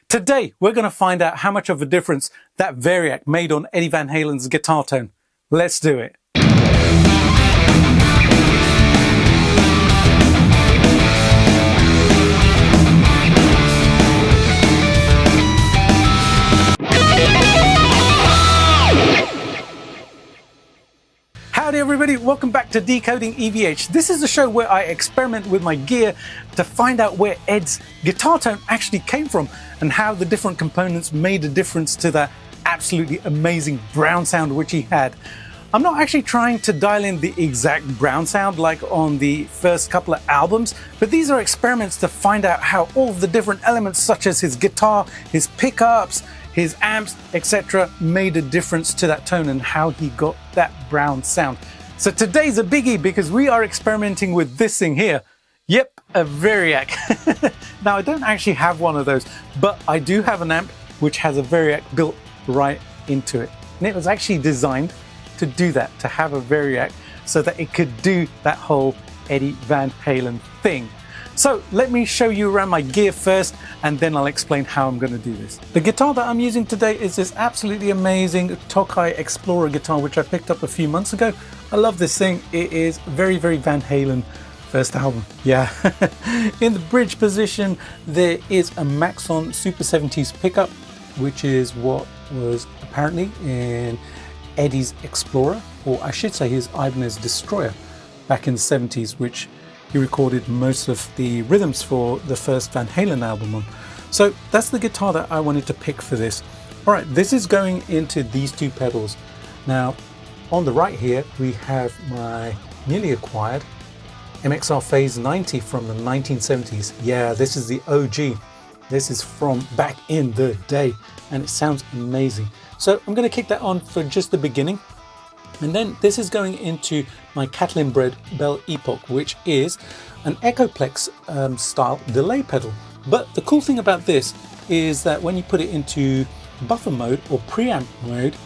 Today, we're going to find out how much of a difference that VariAC made on Eddie Van Halen's guitar tone. Let's do it. Howdy everybody, welcome back to Decoding EVH. This is the show where I experiment with my gear to find out where Ed's guitar tone actually came from and how the different components made a difference to that absolutely amazing brown sound which he had. I'm not actually trying to dial in the exact brown sound like on the first couple of albums, but these are experiments to find out how all of the different elements such as his guitar, his pickups, his amps, etc. made a difference to that tone and how he got that brown sound. So today's a biggie because we are experimenting with this thing here. Yep, a VariAC. Now I don't actually have one of those, but I do have an amp which has a VariAC built right into it. And it was actually designed to do that, to have a VariAC so that it could do that whole Eddie Van Halen thing. So let me show you around my gear first and then I'll explain how I'm going to do this. The guitar that I'm using today is this absolutely amazing Tokai Explorer guitar which I picked up a few months ago. I love this thing. It is very Van Halen first album. Yeah. In the bridge position there is a Maxon Super 70s pickup, which is what was apparently in Eddie's Explorer, or I should say his Ibanez Destroyer back in the 70s, which he recorded most of the rhythms for the first Van Halen album on. So that's the guitar that I wanted to pick for this. All right, this is going into these two pedals. Now, on the right here, we have my newly acquired MXR Phase 90 from the 1970s. Yeah, this is the OG. This is from back in the day, and it sounds amazing. So I'm going to kick that on for just the beginning. And then this is going into my Catalin Bred Bell Epoch, which is an Echoplex style delay pedal. But the cool thing about this is that when you put it into buffer mode or preamp mode,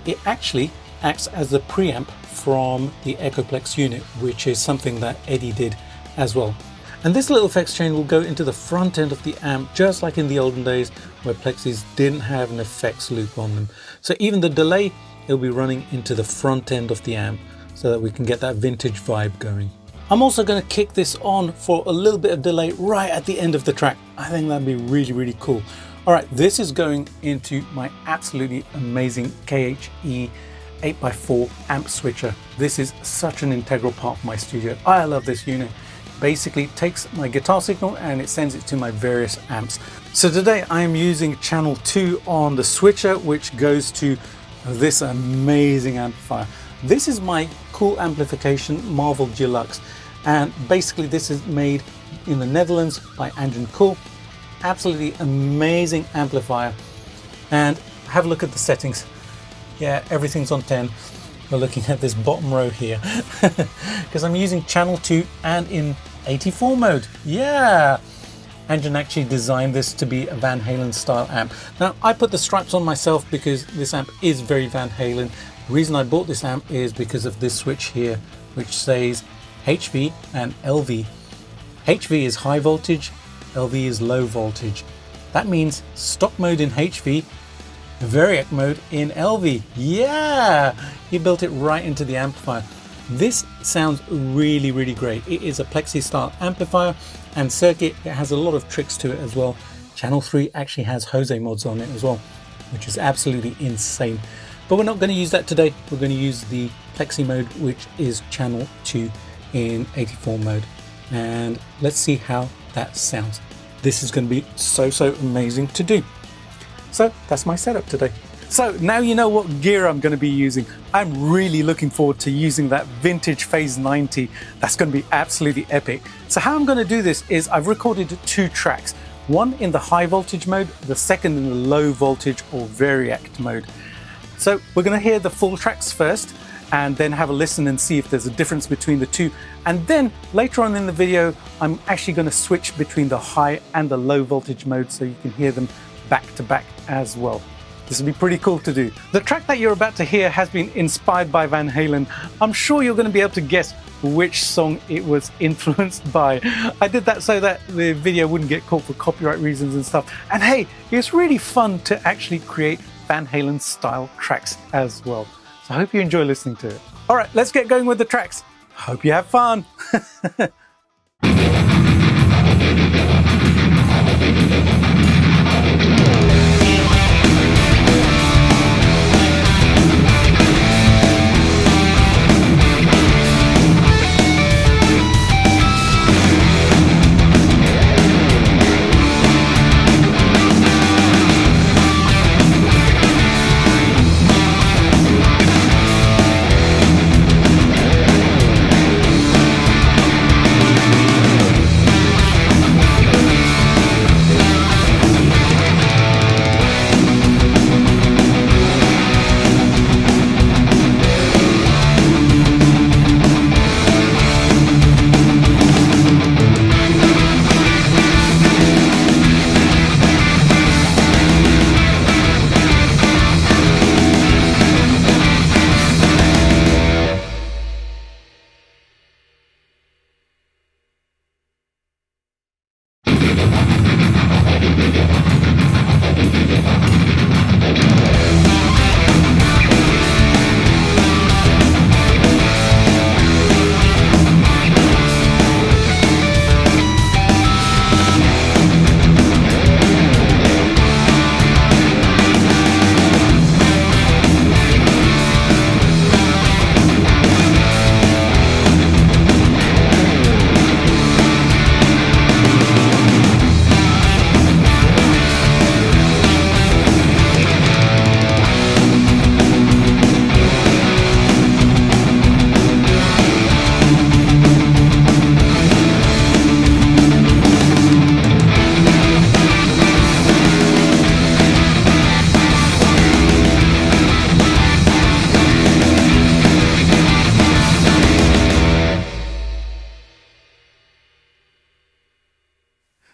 it actually acts as the preamp from the Echoplex unit, which is something that Eddie did as well. And this little effects chain will go into the front end of the amp, just like in the olden days where Plexis didn't have an effects loop on them. So even the delay, it'll be running into the front end of the amp so that we can get that vintage vibe going. I'm also going to kick this on for a little bit of delay right at the end of the track. I think that'd be really cool. All right, this is going into my absolutely amazing KHE 8x4 amp switcher. This is such an integral part of my studio. I love this unit. Basically takes my guitar signal and it sends it to my various amps. So today I am using channel 2 on the switcher, which goes to this amazing amplifier. This is my Kool Amplification Marvel Deluxe, and basically this is made in the Netherlands by Kool. Absolutely amazing amplifier. And have a look at the settings. Yeah, everything's on 10. We're looking at this bottom row here because I'm using channel 2 and in 84 mode. Yeah, Angel actually designed this to be a Van Halen style amp. Now I put the stripes on myself because this amp is very Van Halen. The reason I bought this amp is because of this switch here, which says HV and LV. HV is high voltage, LV is low voltage. That means stock mode in HV, VariAC mode in LV. Yeah, he built it right into the amplifier. This sounds really great. It is a Plexi style amplifier and circuit. It has a lot of tricks to it as well. Channel 3 actually has Jose mods on it as well, which is absolutely insane. But we're not going to use that today. We're going to use the Plexi mode, which is channel 2 in 84 mode. And let's see how that sounds. This is going to be so amazing to do. So that's my setup today. So now you know what gear I'm going to be using. I'm really looking forward to using that vintage Phase 90. That's going to be absolutely epic. So how I'm going to do this is I've recorded 2 tracks. One in the high voltage mode, the second in the low voltage or VariAC mode. So we're going to hear the full tracks first and then have a listen and see if there's a difference between the two. And then later on in the video, I'm actually going to switch between the high and the low voltage mode so you can hear them back to back as well. This will be pretty cool to do. The track that you're about to hear has been inspired by Van Halen. I'm sure you're going to be able to guess which song it was influenced by. I did that so that the video wouldn't get caught for copyright reasons and stuff. And hey, it's really fun to actually create Van Halen style tracks as well. So I hope you enjoy listening to it. All right, let's get going with the tracks. Hope you have fun.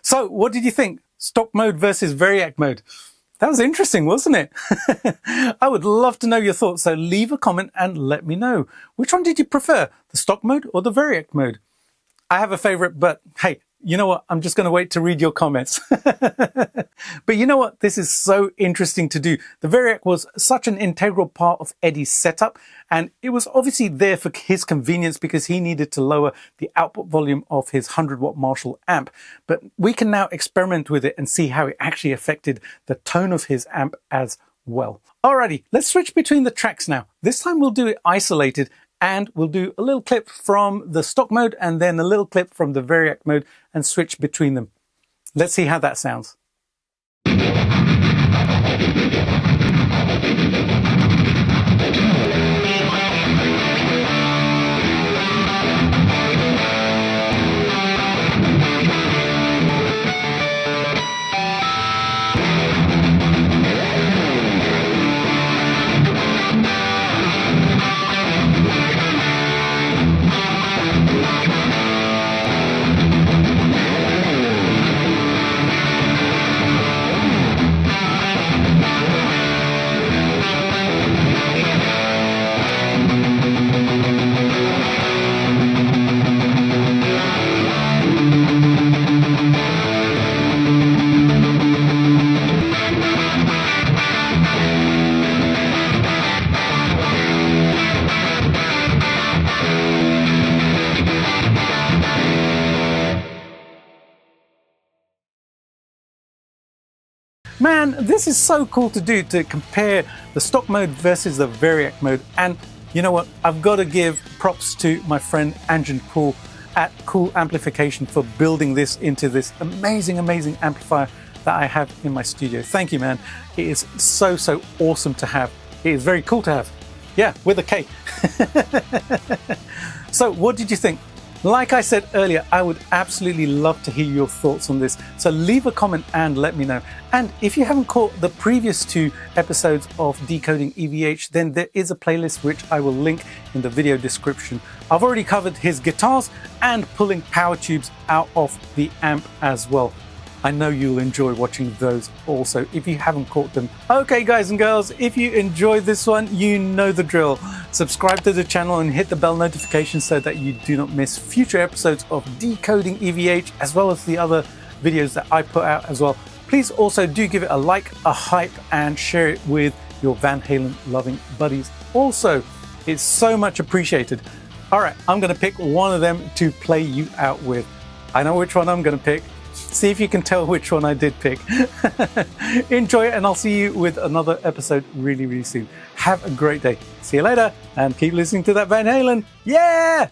So what did you think? Stock mode versus VariAC mode. That was interesting, wasn't it? I would love to know your thoughts, so leave a comment and let me know. Which one did you prefer, the stock mode or the VariAC mode? I have a favorite, but hey, you know what? I'm just going to wait to read your comments. But you know what? This is so interesting to do. The VariAC was such an integral part of Eddie's setup, and it was obviously there for his convenience because he needed to lower the output volume of his 100-watt Marshall amp. But we can now experiment with it and see how it actually affected the tone of his amp as well. Alrighty, let's switch between the tracks now. This time we'll do it isolated, and we'll do a little clip from the stock mode and then a little clip from the VariAC mode and switch between them. Let's see how that sounds. Man, this is so cool to do, to compare the stock mode versus the VariAC mode. And you know what? I've got to give props to my friend Andrew Paul at Kool Amplification for building this into this amazing amplifier that I have in my studio. Thank you, man. It is so awesome to have. It is very cool to have. Yeah, with a K. So what did you think? Like I said earlier, I would absolutely love to hear your thoughts on this. So leave a comment and let me know. And if you haven't caught the previous 2 episodes of Decoding EVH, then there is a playlist which I will link in the video description. I've already covered his guitars and pulling power tubes out of the amp as well. I know you'll enjoy watching those also if you haven't caught them. Okay, guys and girls, if you enjoyed this one, you know the drill. Subscribe to the channel and hit the bell notification so that you do not miss future episodes of Decoding EVH, as well as the other videos that I put out as well. Please also do give it a like, a hype, and share it with your Van Halen loving buddies. Also, it's so much appreciated. All right, I'm going to pick one of them to play you out with. I know which one I'm going to pick. See if you can tell which one I did pick. Enjoy it, and I'll see you with another episode really, really soon. Have a great day. See you later, and keep listening to that Van Halen. Yeah!